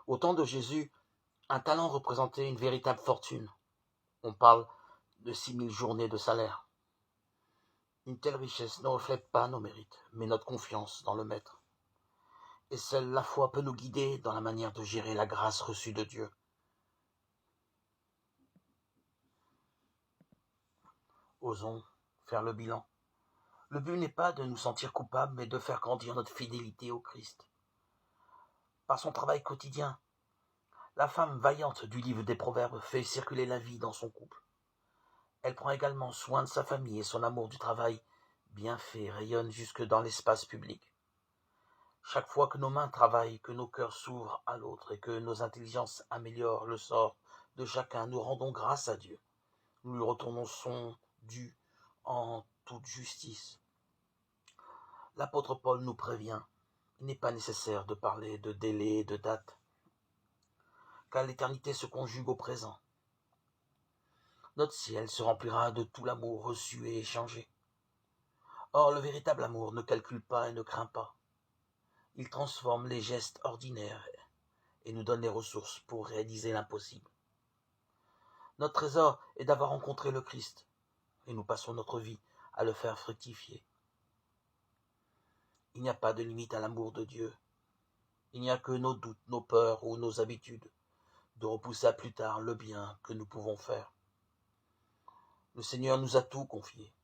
Au temps de Jésus, un talent représentait une véritable fortune. On parle de 6000 journées de salaire. Une telle richesse ne reflète pas nos mérites, mais notre confiance dans le Maître. Et seule la foi peut nous guider dans la manière de gérer la grâce reçue de Dieu. Osons faire le bilan. Le but n'est pas de nous sentir coupables, mais de faire grandir notre fidélité au Christ. Par son travail quotidien, la femme vaillante du livre des Proverbes fait circuler la vie dans son couple. Elle prend également soin de sa famille et son amour du travail bien fait rayonne jusque dans l'espace public. Chaque fois que nos mains travaillent, que nos cœurs s'ouvrent à l'autre et que nos intelligences améliorent le sort de chacun, nous rendons grâce à Dieu. Nous lui retournons son dû en toute justice. L'apôtre Paul nous prévient, il n'est pas nécessaire de parler de délai et de date, car l'éternité se conjugue au présent. Notre ciel se remplira de tout l'amour reçu et échangé. Or, le véritable amour ne calcule pas et ne craint pas. Il transforme les gestes ordinaires et nous donne les ressources pour réaliser l'impossible. Notre trésor est d'avoir rencontré le Christ, et nous passons notre vie à le faire fructifier. Il n'y a pas de limite à l'amour de Dieu. Il n'y a que nos doutes, nos peurs ou nos habitudes de repousser à plus tard le bien que nous pouvons faire. Le Seigneur nous a tout confié.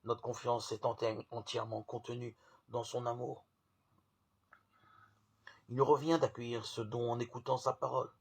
Notre confiance est entièrement contenue dans son amour. Il nous revient d'accueillir ce don en écoutant sa parole.